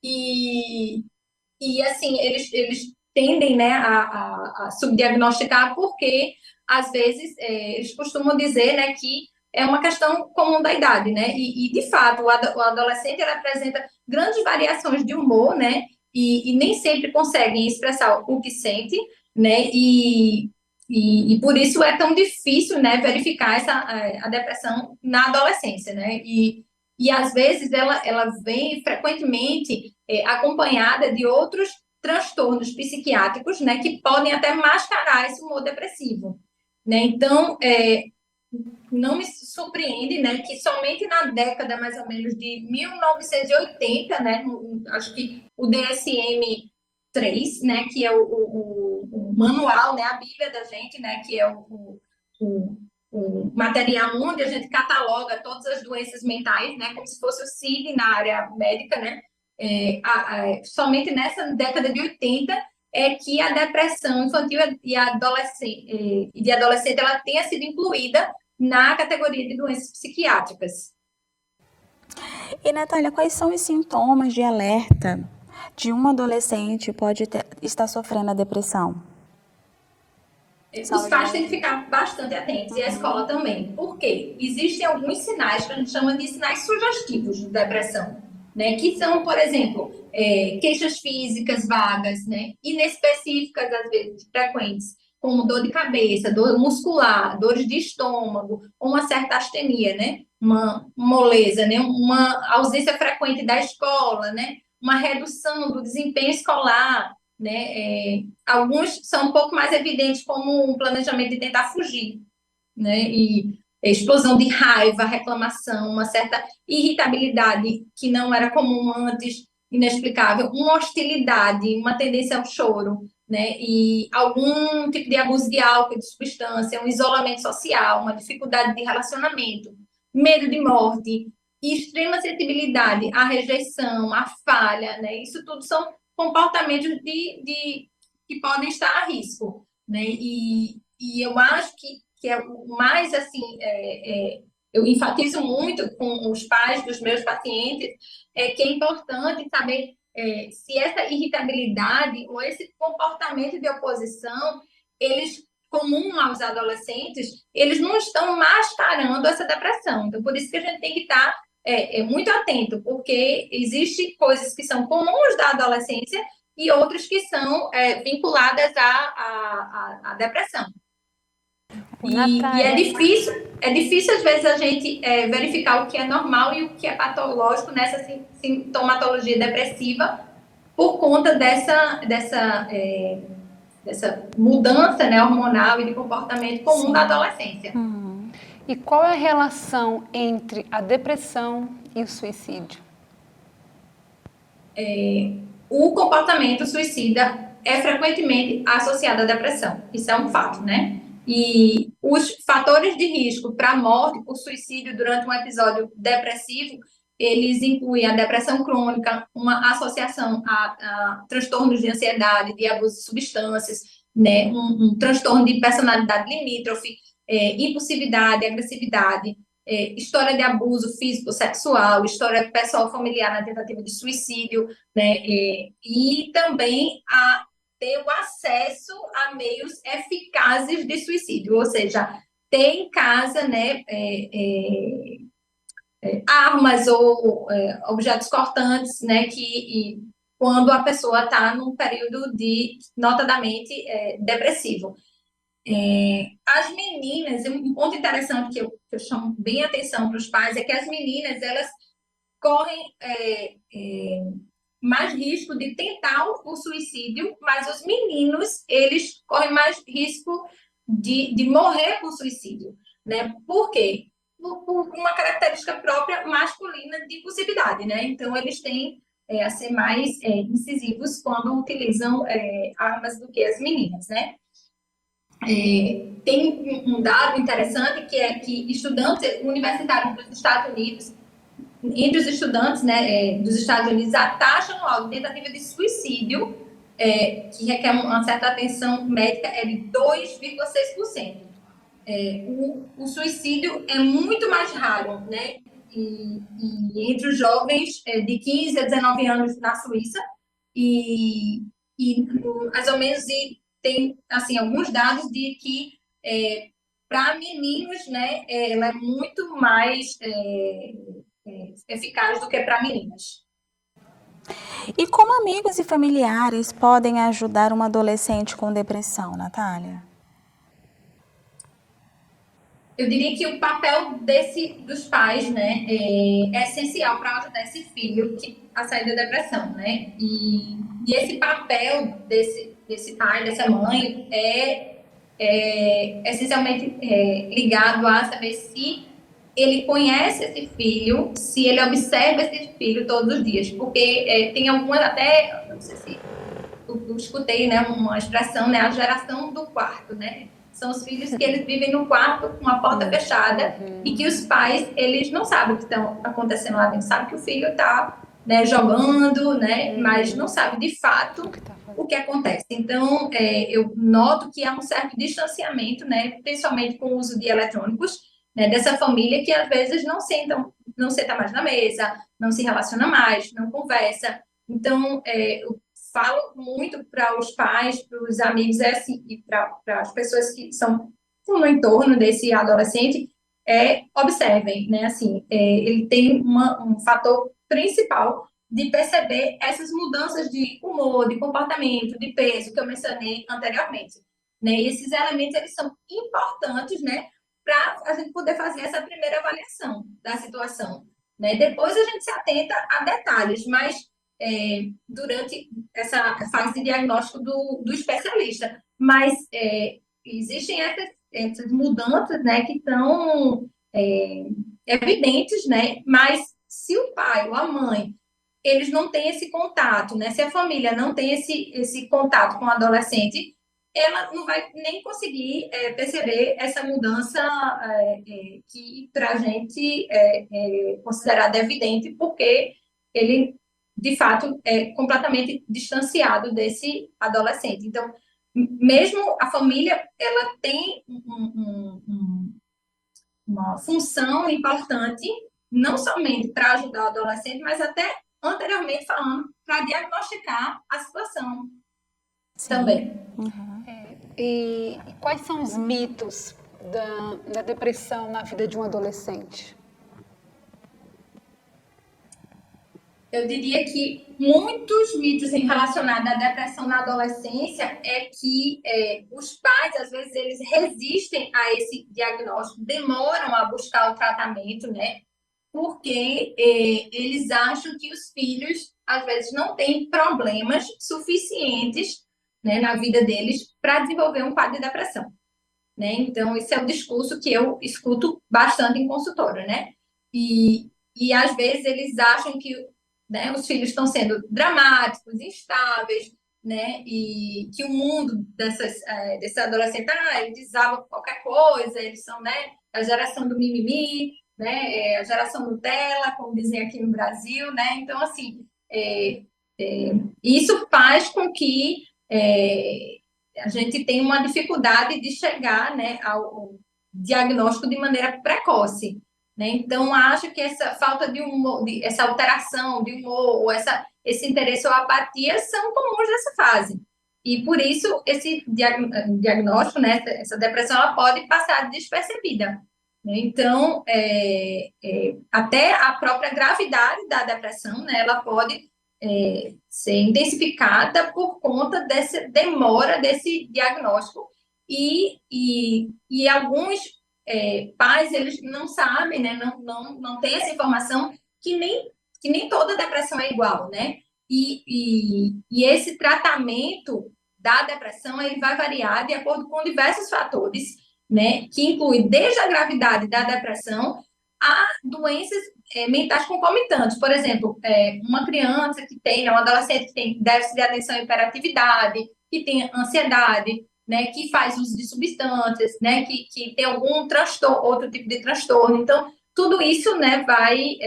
E assim, eles tendem, né, a subdiagnosticar porque, às vezes, eles costumam dizer, né, que é uma questão comum da idade, né? E de fato, o adolescente ele apresenta grandes variações de humor, né? E nem sempre conseguem expressar o que sente, né? E por isso é tão difícil, né, verificar a depressão na adolescência, né? E às vezes ela vem frequentemente acompanhada de outros transtornos psiquiátricos, né, que podem até mascarar esse humor depressivo, né? Então, não me surpreende, né, que somente na década mais ou menos de 1980, né, acho que o DSM-3, né, que é o manual, né, a Bíblia da gente, né, que é o material onde a gente cataloga todas as doenças mentais, né, como se fosse o CID na área médica, né, somente nessa década de 80 é que a depressão infantil e de adolescente ela tenha sido incluída na categoria de doenças psiquiátricas. E, Natália, quais são os sintomas de alerta de um adolescente pode estar sofrendo a depressão? Os pais têm que ficar bastante atentos, e a escola também. Por quê? Existem alguns sinais que a gente chama de sinais sugestivos de depressão, né? Que são, por exemplo, queixas físicas vagas, né? Inespecíficas, às vezes, frequentes, como dor de cabeça, dor muscular, dores de estômago, ou uma certa astenia, né? Uma moleza, né? Uma ausência frequente da escola, né? Uma redução do desempenho escolar, né? Alguns são um pouco mais evidentes, como um planejamento de tentar fugir, né? E explosão de raiva, reclamação, uma certa irritabilidade que não era comum antes, inexplicável, uma hostilidade, uma tendência ao choro, né? E algum tipo de abuso de álcool, de substância, um isolamento social, uma dificuldade de relacionamento, medo de morte extrema sensibilidade à rejeição, à falha, né? Isso tudo são comportamentos que podem estar a risco, né? E eu acho que é o mais, assim, eu enfatizo muito com os pais dos meus pacientes, que é importante saber se essa irritabilidade ou esse comportamento de oposição, eles comum aos adolescentes, eles não estão mascarando essa depressão. Então, por isso que a gente tem que estar muito atento, porque existem coisas que são comuns da adolescência e outras que são vinculadas à depressão. E é difícil, às vezes, a gente verificar o que é normal e o que é patológico nessa sintomatologia depressiva por conta dessa mudança, né, hormonal e de comportamento comum da adolescência. E qual é a relação entre a depressão e o suicídio? O comportamento suicida é frequentemente associado à depressão. Isso é um fato, né? E os fatores de risco para morte por suicídio durante um episódio depressivo, eles incluem a depressão crônica, uma associação a transtornos de ansiedade, de abuso de substâncias, né? Um transtorno de personalidade limítrofe, impulsividade, agressividade, história de abuso físico, sexual, história pessoal familiar na tentativa de suicídio, né? E também ter o acesso a meios eficazes de suicídio, ou seja, ter em casa, né, armas ou objetos cortantes, né, que quando a pessoa está num período notadamente depressivo. As meninas, um ponto interessante que eu chamo bem atenção para os pais é que as meninas, elas correm mais risco de tentar o suicídio, mas os meninos, eles correm mais risco de morrer por suicídio, né? Por quê? Por uma característica própria masculina de impulsividade, né? Então, eles têm a ser mais incisivos quando utilizam armas do que as meninas, né? Tem um dado interessante que é que estudantes universitários dos Estados Unidos, entre os estudantes, né, dos Estados Unidos, a taxa anual de tentativa de suicídio, que requer uma certa atenção médica, é de 2,6%. O suicídio é muito mais raro, né? E entre os jovens de 15 a 19 anos na Suíça, e mais ou menos tem assim, alguns dados de que para meninos, né, ela é muito mais eficaz do que para meninas. E como amigos e familiares podem ajudar uma adolescente com depressão, Natália? Eu diria que o papel dos pais, né, é essencial para ajudar esse filho a sair da depressão, né? E esse papel desse pai, dessa mãe, é essencialmente ligado a saber se ele conhece esse filho, se ele observa esse filho todos os dias, porque tem algumas até, não sei se eu escutei, né, uma expressão, né, a geração do quarto, né? São os filhos que eles vivem no quarto com a porta fechada e que os pais, eles não sabem o que está acontecendo lá dentro, sabem que o filho está, né, jogando, né, mas não sabe de fato o que acontece. Então, eu noto que há um certo distanciamento, né, principalmente com o uso de eletrônicos, né, dessa família que às vezes não senta mais na mesa, não se relaciona mais, não conversa. Então, eu falo muito para os pais, para os amigos, assim, e para as pessoas que estão no entorno desse adolescente, observem, né, assim, ele tem um fator principal de perceber essas mudanças de humor, de comportamento, de peso, que eu mencionei anteriormente, né, e esses elementos, eles são importantes, né, para a gente poder fazer essa primeira avaliação da situação, né, depois a gente se atenta a detalhes, mas durante essa fase de diagnóstico do especialista. Mas existem essas mudanças, né, que estão evidentes, né, mas se o pai ou a mãe, eles não têm esse contato, né, se a família não tem esse contato com o adolescente, ela não vai nem conseguir perceber essa mudança que para a gente é considerada evidente, porque ele, de fato, é completamente distanciado desse adolescente. Então, mesmo a família, ela tem uma função importante, não somente para ajudar o adolescente, mas até anteriormente falando, para diagnosticar a situação também. E quais são os mitos da depressão na vida de um adolescente? Eu diria que muitos mitos relacionados à depressão na adolescência é que os pais, às vezes, eles resistem a esse diagnóstico, demoram a buscar o tratamento, né? Porque eles acham que os filhos, às vezes, não têm problemas suficientes, né, na vida deles para desenvolver um quadro de depressão, né? Então, esse é o discurso que eu escuto bastante em consultório, né? E às vezes, eles acham que, né, os filhos estão sendo dramáticos, instáveis, né? E que o mundo desses adolescentes, eles desabam qualquer coisa, eles são, né, a geração do mimimi, né? A geração Nutella, como dizem aqui no Brasil, né? Então, assim, isso faz com que a gente tenha uma dificuldade de chegar, né, ao diagnóstico de maneira precoce. Né? Então, acho que essa falta de humor, essa alteração de humor, ou esse interesse ou apatia são comuns nessa fase. E, por isso, esse diagnóstico, né, essa depressão, ela pode passar despercebida. Né? Então, até a própria gravidade da depressão, né, ela pode ser intensificada por conta dessa demora desse diagnóstico. E alguns pais, eles não sabem, né, não têm essa informação que nem toda depressão é igual, né? E esse tratamento da depressão, ele vai variar de acordo com diversos fatores, né? Que inclui desde a gravidade da depressão a doenças mentais concomitantes. Por exemplo, uma criança que tem, né, um adolescente que tem déficit de atenção e hiperatividade, que tem ansiedade, né, que faz uso de substâncias, né, que tem algum transtorno, outro tipo de transtorno. Então, tudo isso, né, vai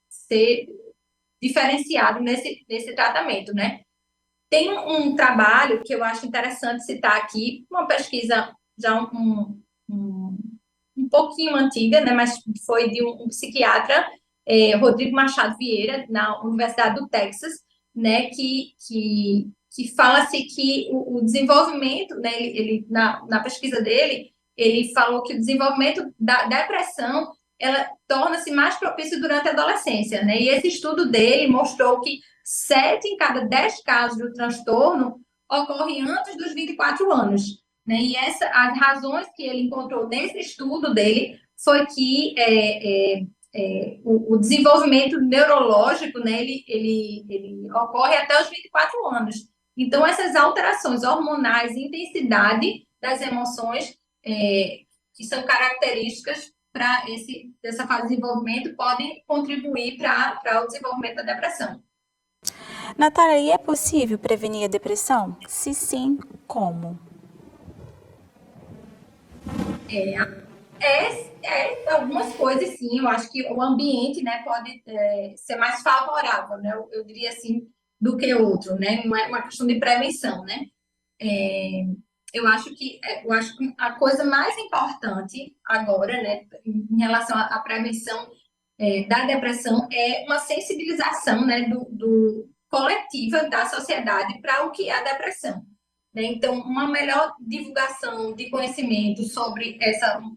ser diferenciado nesse tratamento, né. Tem um trabalho que eu acho interessante citar aqui, uma pesquisa já um pouquinho antiga, né, mas foi de um psiquiatra, Rodrigo Machado Vieira, na Universidade do Texas, né, que fala-se que o desenvolvimento, né, ele na pesquisa dele, ele falou que o desenvolvimento da depressão, ela torna-se mais propício durante a adolescência, né, e esse estudo dele mostrou que 7 em cada 10 casos do transtorno ocorrem antes dos 24 anos, né, e as razões que ele encontrou nesse estudo dele foi que o desenvolvimento neurológico, né, ele ocorre até os 24 anos. Então, essas alterações hormonais e intensidade das emoções, que são características para essa fase de desenvolvimento, podem contribuir para o desenvolvimento da depressão. Natália, e é possível prevenir a depressão? Se sim, como? Algumas coisas, sim. Eu acho que o ambiente, né, pode ser mais favorável, né? Eu diria assim, do que outro, né? Não é uma questão de prevenção, né? Eu acho que a coisa mais importante agora, né, em relação à prevenção da depressão é uma sensibilização, né, do coletiva da sociedade para o que é a depressão. Né? Então, uma melhor divulgação de conhecimento sobre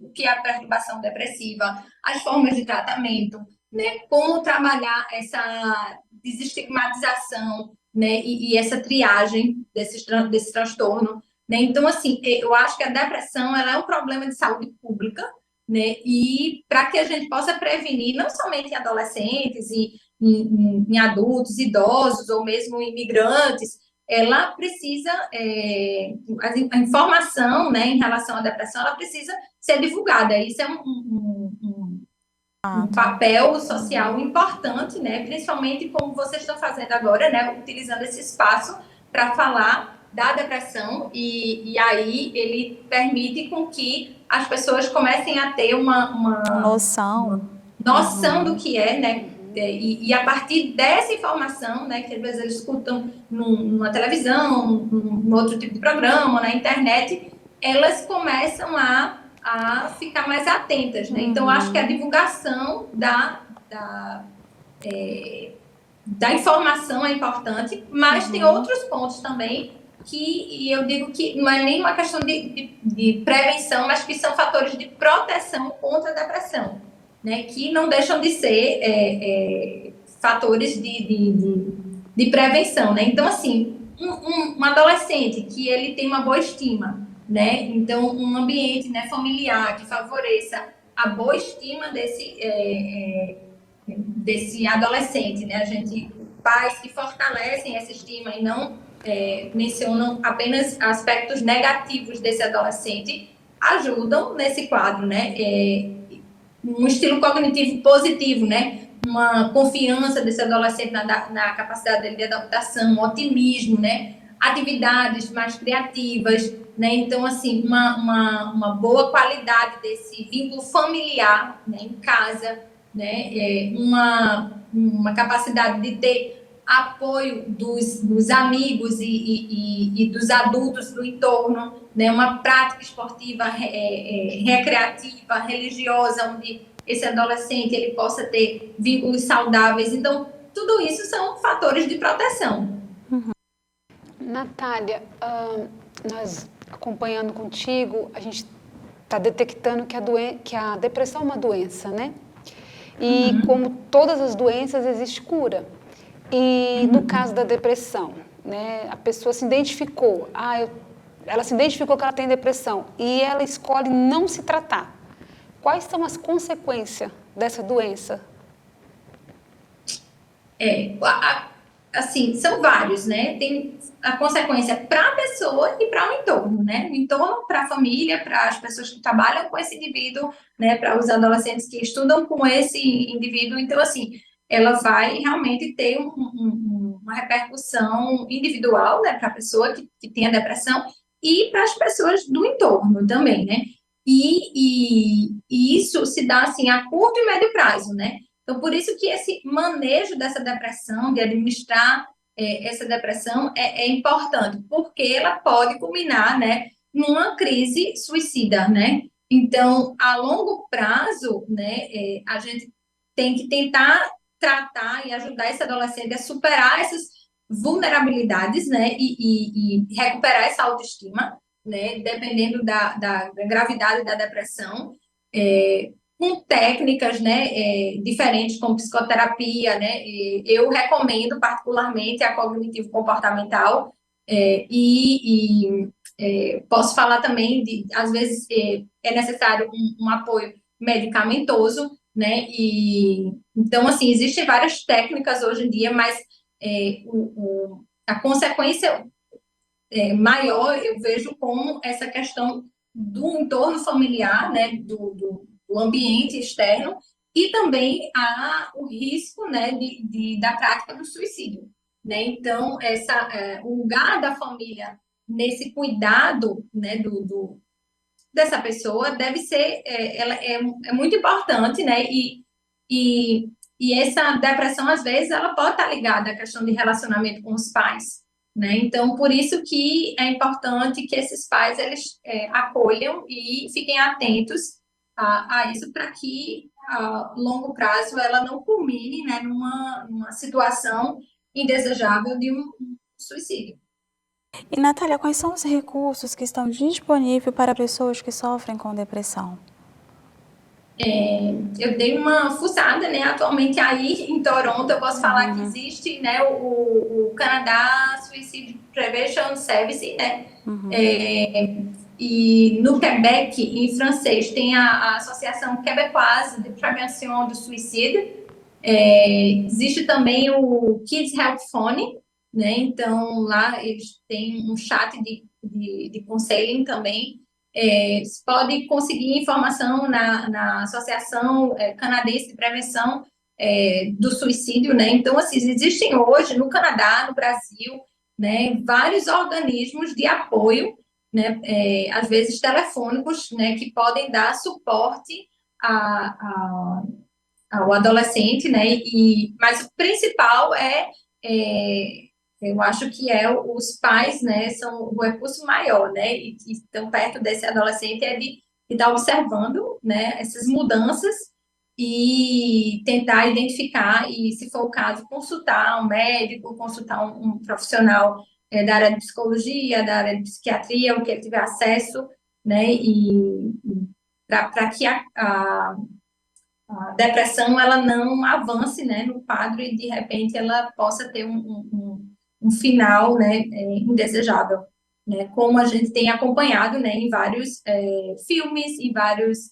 o que é a perturbação depressiva, as formas de tratamento, né? Como trabalhar essa desestigmatização, né? E essa triagem desse transtorno. Né? Então, assim, eu acho que a depressão ela é um problema de saúde pública, né? E para que a gente possa prevenir, não somente em adolescentes, e em adultos, idosos ou mesmo imigrantes, ela precisa, a informação, né, em relação à depressão, ela precisa ser divulgada. Isso é um papel social importante, né, principalmente como vocês estão fazendo agora, né, utilizando esse espaço para falar da depressão e aí ele permite com que as pessoas comecem a ter uma noção do que é, né? E a partir dessa informação, né, que às vezes eles escutam numa televisão, num outro tipo de programa, na internet, elas começam a ficar mais atentas, né? Então, acho que a divulgação da informação é importante, mas tem outros pontos também que eu digo que não é nem uma questão de prevenção, mas que são fatores de proteção contra a depressão, né? Que não deixam de ser fatores de prevenção, né? Então, assim, um adolescente que ele tem uma boa estima, né? Então, um ambiente, né, familiar que favoreça a boa estima desse adolescente, né? Pais que fortalecem essa estima e não mencionam apenas aspectos negativos desse adolescente, ajudam nesse quadro, né? Um estilo cognitivo positivo, né? Uma confiança desse adolescente na capacidade dele de adaptação, um otimismo, né? Atividades mais criativas, né? Então, assim, uma boa qualidade desse vínculo familiar, né? Em casa, né? Uma capacidade de ter apoio dos amigos e dos adultos do entorno, né? Uma prática esportiva recreativa, religiosa, onde esse adolescente ele possa ter vínculos saudáveis. Então, tudo isso são fatores de proteção. Natália, nós acompanhando contigo, a gente está detectando que a depressão é uma doença, né? E como todas as doenças, existe cura. E no caso da depressão, né, a pessoa se identificou, ela se identificou que ela tem depressão e ela escolhe não se tratar. Quais são as consequências dessa doença? Assim, são vários, né? Tem a consequência para a pessoa e para o entorno, né? O entorno, para a família, para as pessoas que trabalham com esse indivíduo, né? Para os adolescentes que estudam com esse indivíduo. Então, assim, ela vai realmente ter uma repercussão individual, né? Para a pessoa que tem a depressão e para as pessoas do entorno também, né? E isso se dá, assim, a curto e médio prazo, né? Então, por isso que esse manejo dessa depressão, de administrar essa depressão, é importante, porque ela pode culminar, né, numa crise suicida, né? Então, a longo prazo, né, a gente tem que tentar tratar e ajudar esse adolescente a superar essas vulnerabilidades, né, e recuperar essa autoestima, né, dependendo da gravidade da depressão, com técnicas, né, diferentes, como psicoterapia, né, eu recomendo particularmente a cognitivo-comportamental, posso falar também às vezes, é necessário um apoio medicamentoso, né, então, assim, existem várias técnicas hoje em dia, mas a consequência maior eu vejo como essa questão do entorno familiar, né, do ambiente externo, e também o risco, né, da prática do suicídio, né? Então, o lugar da família nesse cuidado, né, dessa pessoa deve ser, ela é muito importante, né? E essa depressão, às vezes, ela pode estar ligada à questão de relacionamento com os pais, né? Então, por isso que é importante que esses pais, eles acolham e fiquem atentos a isso, para que a longo prazo ela não culmine, né, numa situação indesejável de um suicídio. E, Natália, quais são os recursos que estão disponíveis para pessoas que sofrem com depressão? Eu dei uma fuçada, né, atualmente aí em Toronto, eu posso falar que existe, né, o Canadá Suicide Prevention Service, né, e no Quebec, em francês, tem a Associação Québécoise de Prévention do Suicídio. Existe também o Kids Help Phone, né? Então, lá eles têm um chat de counseling também. Você pode conseguir informação na Associação Canadense de Prevenção do Suicídio, né? Então, assim, existem hoje no Canadá, no Brasil, né, vários organismos de apoio, né, às vezes telefônicos, né, que podem dar suporte ao adolescente, né, mas o principal eu acho que os pais, né, são o recurso maior, né, e que estão perto desse adolescente de estar observando, né, essas mudanças e tentar identificar e, se for o caso, consultar um médico, consultar um profissional da área de psicologia, da área de psiquiatria, o que ele tiver acesso, né, e para que a depressão ela não avance, né, no quadro e de repente ela possa ter um final, né, indesejável, né, como a gente tem acompanhado, né, em vários filmes e vários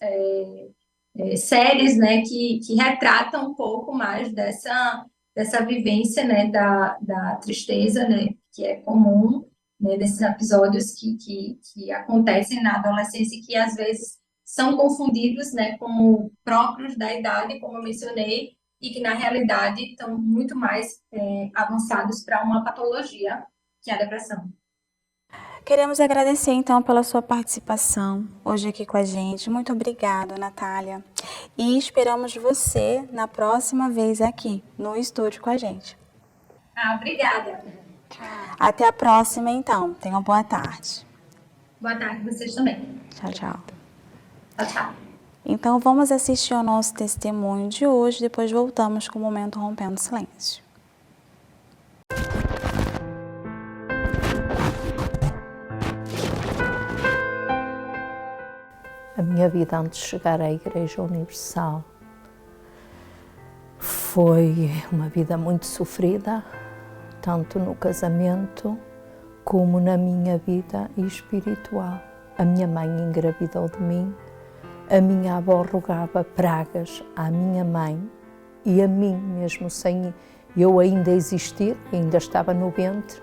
séries, né, que retratam um pouco mais dessa vivência, né, da tristeza, né, que é comum, né, desses episódios que acontecem na adolescência e que às vezes são confundidos, né, como próprios da idade, como eu mencionei, e que na realidade estão muito mais avançados para uma patologia, que é a depressão. Queremos agradecer, então, pela sua participação hoje aqui com a gente. Muito obrigada, Natália. E esperamos você na próxima vez aqui no estúdio com a gente. Obrigada. Até a próxima, então. Tenham boa tarde. Boa tarde, vocês também. Tchau, tchau. Tchau, tchau. Então, vamos assistir ao nosso testemunho de hoje, depois voltamos com o Momento Rompendo o Silêncio. A minha vida antes de chegar à Igreja Universal foi uma vida muito sofrida, tanto no casamento como na minha vida espiritual. A minha mãe engravidou de mim, a minha avó rogava pragas à minha mãe e a mim, mesmo sem eu ainda existir, ainda estava no ventre,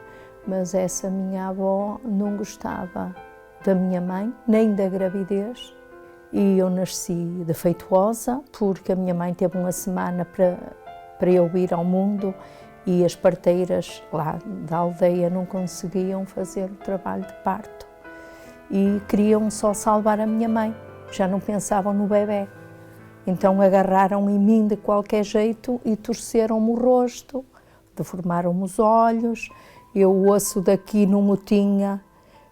mas essa minha avó não gostava da minha mãe, nem da gravidez. E eu nasci defeituosa, porque a minha mãe teve uma semana para eu ir ao mundo e as parteiras lá da aldeia não conseguiam fazer o trabalho de parto. E queriam só salvar a minha mãe, já não pensavam no bebê. Então agarraram em mim de qualquer jeito e torceram-me o rosto, deformaram-me os olhos, o osso daqui não o tinha,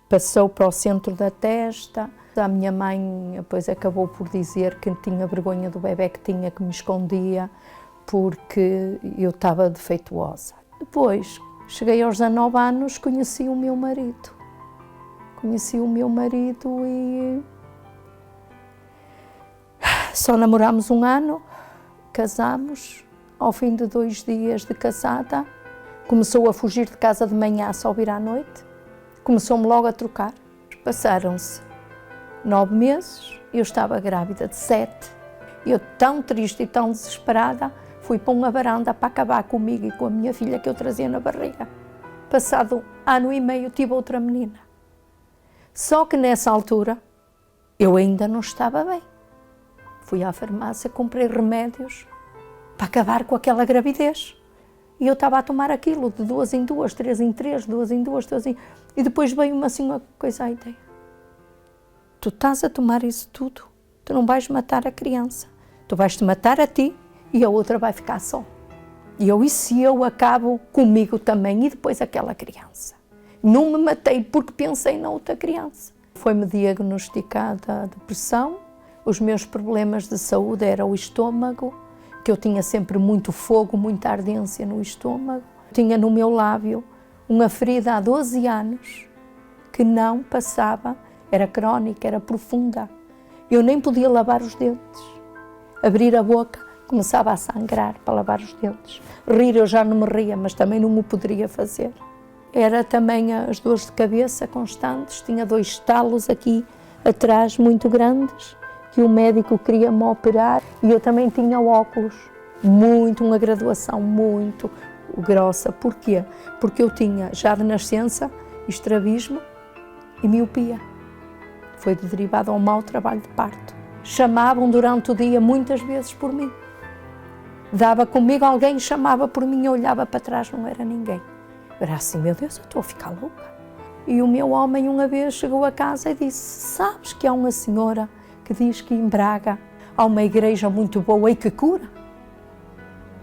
passou para o centro da testa. A minha mãe depois acabou por dizer que tinha vergonha do bebê que tinha, que me escondia, porque eu estava defeituosa. Depois, cheguei aos 19 anos, conheci o meu marido. E só namorámos 1 ano, casámos. Ao fim de 2 dias de casada, começou a fugir de casa de manhã, só vir à noite. Começou-me logo a trocar. Passaram-se 9 meses, eu estava grávida de 7. Eu, tão triste e tão desesperada, fui para uma varanda para acabar comigo e com a minha filha que eu trazia na barriga. Passado 1 ano e meio, tive outra menina. Só que nessa altura, eu ainda não estava bem. Fui à farmácia, comprei remédios para acabar com aquela gravidez. E eu estava a tomar aquilo de 2 em 2, 3 em 3, 2 em 2, 2 em... E depois veio-me assim uma coisa à ideia. Tu estás a tomar isso tudo, tu não vais matar a criança. Tu vais-te matar a ti e a outra vai ficar só. E se eu acabo comigo também e depois aquela criança? Não me matei porque pensei na outra criança. Foi-me diagnosticada a depressão. Os meus problemas de saúde eram o estômago, que eu tinha sempre muito fogo, muita ardência no estômago. Tinha no meu lábio uma ferida há 12 anos que não passava, era crónica, era profunda. Eu nem podia lavar os dentes. Abrir a boca, começava a sangrar para lavar os dentes. Rir eu já não me ria, mas também não o poderia fazer. Era também as dores de cabeça constantes, tinha 2 estalos aqui atrás muito grandes, que o médico queria me operar, e eu também tinha óculos, uma graduação muito grossa. Porquê? Porque eu tinha já de nascença estrabismo e miopia. Foi derivado ao mau trabalho de parto. Chamavam durante o dia muitas vezes por mim. Dava comigo, alguém chamava por mim, eu olhava para trás, não era ninguém. Era assim, meu Deus, eu estou a ficar louca. E o meu homem uma vez chegou a casa e disse, sabes que há uma senhora que diz que em Braga há uma igreja muito boa e que cura?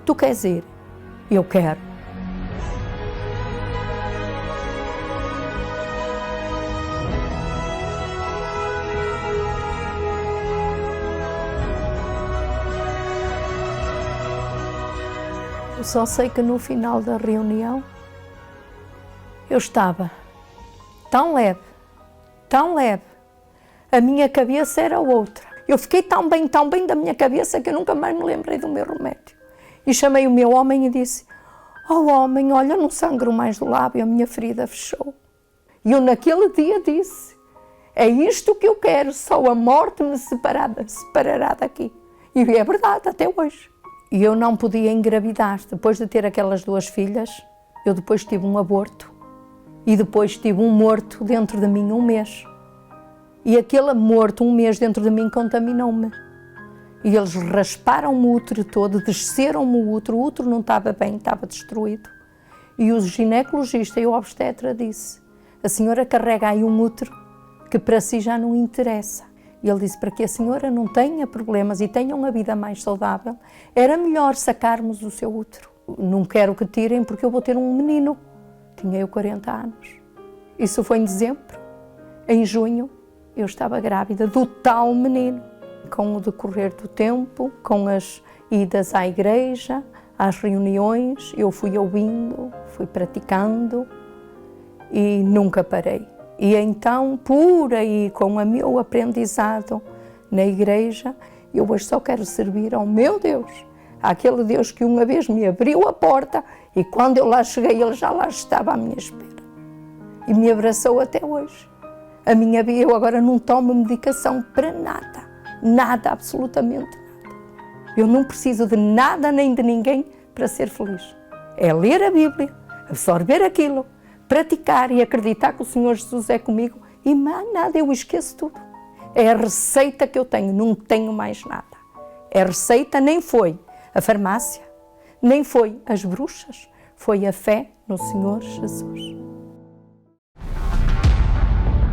Tu queres ir? Eu quero. Eu só sei que no final da reunião eu estava tão leve, a minha cabeça era outra. Eu fiquei tão bem da minha cabeça que eu nunca mais me lembrei do meu remédio. E chamei o meu homem e disse, oh homem, olha, não sangro mais do lábio, a minha ferida fechou. E eu naquele dia disse, é isto que eu quero, só a morte me separará daqui. E é verdade, até hoje. E eu não podia engravidar. Depois de ter aquelas 2 filhas, eu depois tive um aborto. E depois tive um morto dentro de mim 1 mês. E aquele morto 1 mês dentro de mim contaminou-me. E eles rasparam-me o útero todo, desceram-me o útero não estava bem, estava destruído. E o ginecologista e o obstetra disse, a senhora carrega aí um útero que para si já não interessa. E ele disse, para que a senhora não tenha problemas e tenha uma vida mais saudável, era melhor sacarmos o seu útero. Não quero que tirem porque eu vou ter um menino. Tinha eu 40 anos. Isso foi em dezembro. Em junho, eu estava grávida do tal menino. Com o decorrer do tempo, com as idas à igreja, às reuniões, eu fui ouvindo, fui praticando e nunca parei. E então, por aí, com o meu aprendizado na igreja, eu hoje só quero servir ao meu Deus, àquele Deus que uma vez me abriu a porta e quando eu lá cheguei, ele já lá estava à minha espera. E me abraçou até hoje. A minha vida, eu agora não tomo medicação para nada, nada, absolutamente nada. Eu não preciso de nada nem de ninguém para ser feliz. É ler a Bíblia, absorver aquilo, praticar e acreditar que o Senhor Jesus é comigo e mais nada, eu esqueço tudo. É a receita que eu tenho, não tenho mais nada. É a receita, nem foi a farmácia, nem foi as bruxas, foi a fé no Senhor Jesus.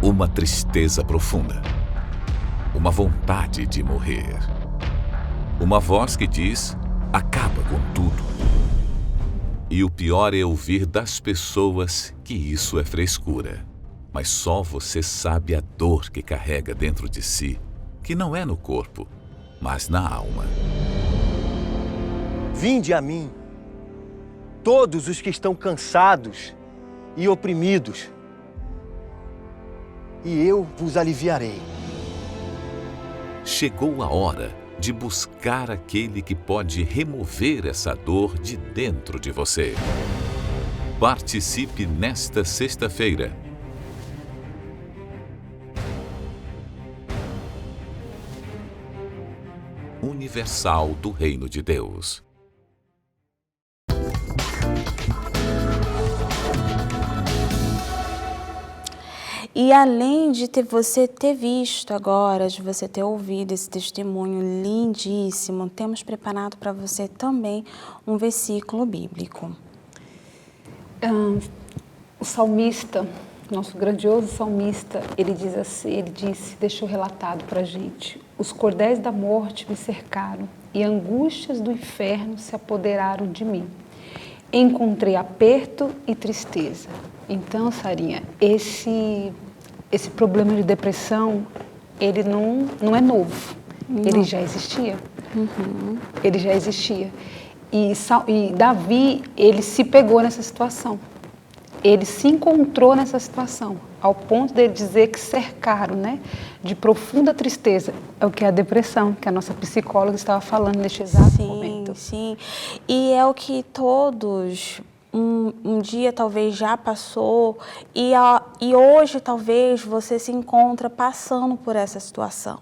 Uma tristeza profunda, uma vontade de morrer, uma voz que diz, acaba com tudo. E o pior é ouvir das pessoas que isso é frescura. Mas só você sabe a dor que carrega dentro de si, que não é no corpo, mas na alma. Vinde a mim, todos os que estão cansados e oprimidos, e eu vos aliviarei. Chegou a hora de buscar aquele que pode remover essa dor de dentro de você. Participe nesta sexta-feira. Universal do Reino de Deus. E além de você ter visto agora, de você ter ouvido esse testemunho lindíssimo, temos preparado para você também um versículo bíblico. O salmista, nosso grandioso salmista, ele diz assim, deixou relatado para a gente: os cordéis da morte me cercaram e angústias do inferno se apoderaram de mim. Encontrei aperto e tristeza. Então, Sarinha, esse problema de depressão, ele não é novo. Não. Ele já existia. Uhum. Ele já existia. E Davi, ele se pegou nessa situação. Ele se encontrou nessa situação, ao ponto dele dizer que cercaram, né, de profunda tristeza. É o que é a depressão, que a nossa psicóloga estava falando neste exato momento. Sim, e é o que todos um dia talvez já passou e hoje talvez você se encontra passando por essa situação.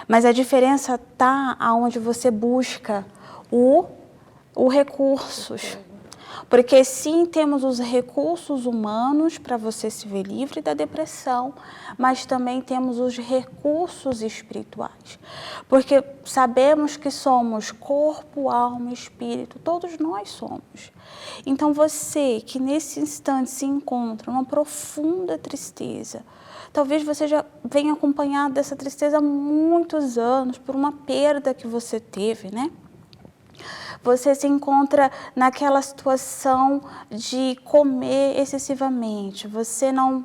Mas a diferença está aonde você busca o recursos. Porque sim, temos os recursos humanos para você se ver livre da depressão, mas também temos os recursos espirituais. Porque sabemos que somos corpo, alma e espírito, todos nós somos. Então você que nesse instante se encontra numa profunda tristeza, talvez você já venha acompanhado dessa tristeza há muitos anos, por uma perda que você teve, né? Você se encontra naquela situação de comer excessivamente, você não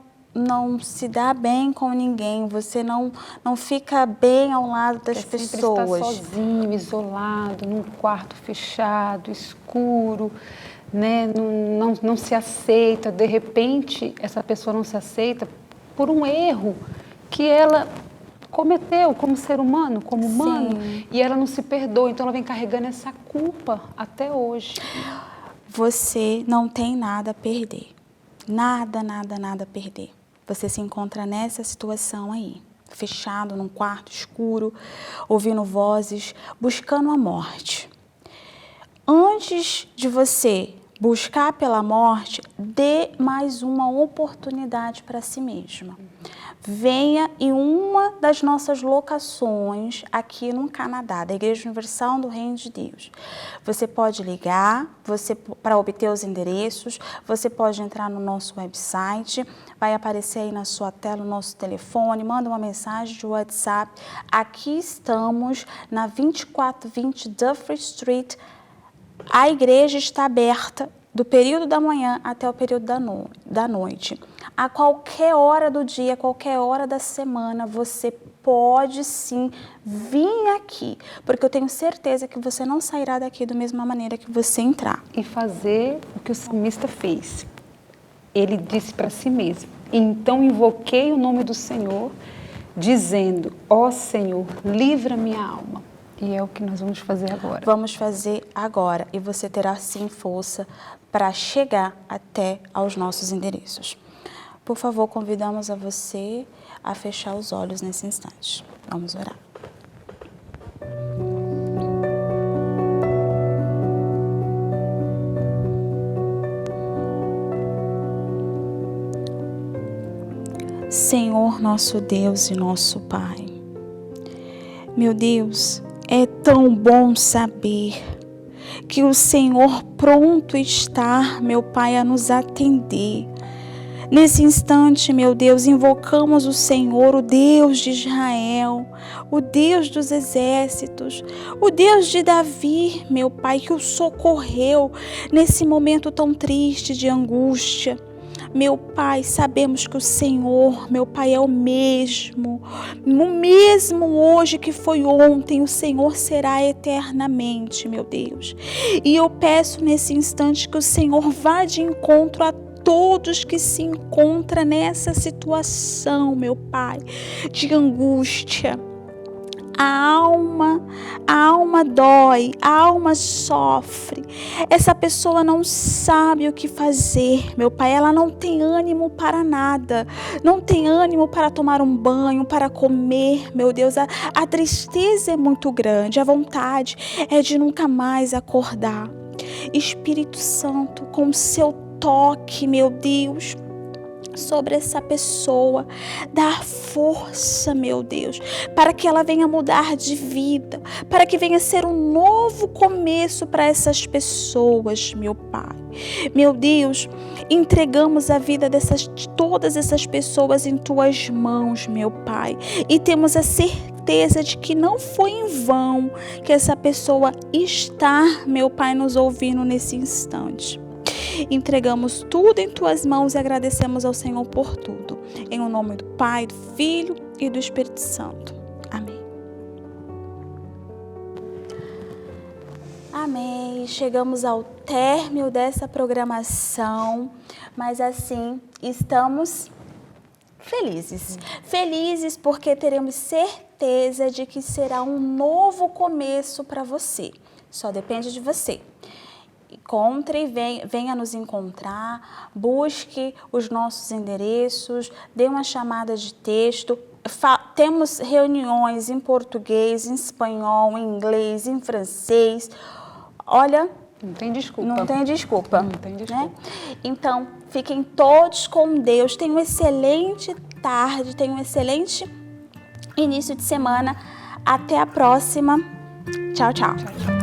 se dá bem com ninguém, você não fica bem ao lado das pessoas. Sempre está sozinho, isolado, num quarto fechado, escuro, né? Não se aceita. De repente, essa pessoa não se aceita por um erro que ela cometeu como ser humano, como humano, Sim. e ela não se perdoa, então ela vem carregando essa culpa até hoje. Você não tem nada a perder, nada a perder. Você se encontra nessa situação aí, fechado num quarto escuro, ouvindo vozes, buscando a morte. Antes de você buscar pela morte, dê mais uma oportunidade para si mesma. Venha em uma das nossas locações aqui no Canadá, da Igreja Universal do Reino de Deus. Você pode ligar para obter os endereços, você pode entrar no nosso website, vai aparecer aí na sua tela o nosso telefone, manda uma mensagem de WhatsApp. Aqui estamos na 2420 Dufferin Street. A igreja está aberta do período da manhã até o período da noite. A qualquer hora do dia, a qualquer hora da semana, você pode sim vir aqui, porque eu tenho certeza que você não sairá daqui da mesma maneira que você entrar. E fazer o que o salmista fez. Ele disse para si mesmo: então invoquei o nome do Senhor, dizendo: ó Senhor, livra minha alma. E é o que nós vamos fazer agora. Vamos fazer agora, e você terá sim força para chegar até aos nossos endereços. Por favor, convidamos a você a fechar os olhos nesse instante. Vamos orar. Senhor, nosso Deus e nosso Pai, meu Deus, é tão bom saber que o Senhor pronto está, meu Pai, a nos atender. Nesse instante, meu Deus, invocamos o Senhor, o Deus de Israel, o Deus dos exércitos, o Deus de Davi, meu Pai, que o socorreu nesse momento tão triste de angústia. Meu Pai, sabemos que o Senhor, meu Pai, é o mesmo hoje que foi ontem, o Senhor será eternamente, meu Deus. E eu peço nesse instante que o Senhor vá de encontro a todos que se encontram nessa situação, meu Pai, de angústia. A alma dói, a alma sofre. Essa pessoa não sabe o que fazer, meu Pai. Ela não tem ânimo para nada. Não tem ânimo para tomar um banho, para comer, meu Deus. A tristeza é muito grande. A vontade é de nunca mais acordar. Espírito Santo, com o seu toque, meu Deus, sobre essa pessoa, dar força, meu Deus, para que ela venha mudar de vida, para que venha ser um novo começo para essas pessoas, meu Pai. Meu Deus, entregamos a vida de todas essas pessoas em Tuas mãos, meu Pai, e temos a certeza de que não foi em vão que essa pessoa está, meu Pai, nos ouvindo nesse instante. Entregamos tudo em Tuas mãos e agradecemos ao Senhor por tudo. Em o nome do Pai, do Filho e do Espírito Santo. Amém. Amém. Chegamos ao término dessa programação, mas assim, estamos felizes. Felizes porque teremos certeza de que será um novo começo para você. Só depende de você. Encontre, venha nos encontrar, busque os nossos endereços, dê uma chamada de texto. Temos reuniões em português, em espanhol, em inglês, em francês. Olha, Não tem desculpa. Não tem desculpa. Não tem desculpa. Né? Então, fiquem todos com Deus. Tenham uma excelente tarde, tenham um excelente início de semana. Até a próxima. Tchau, tchau.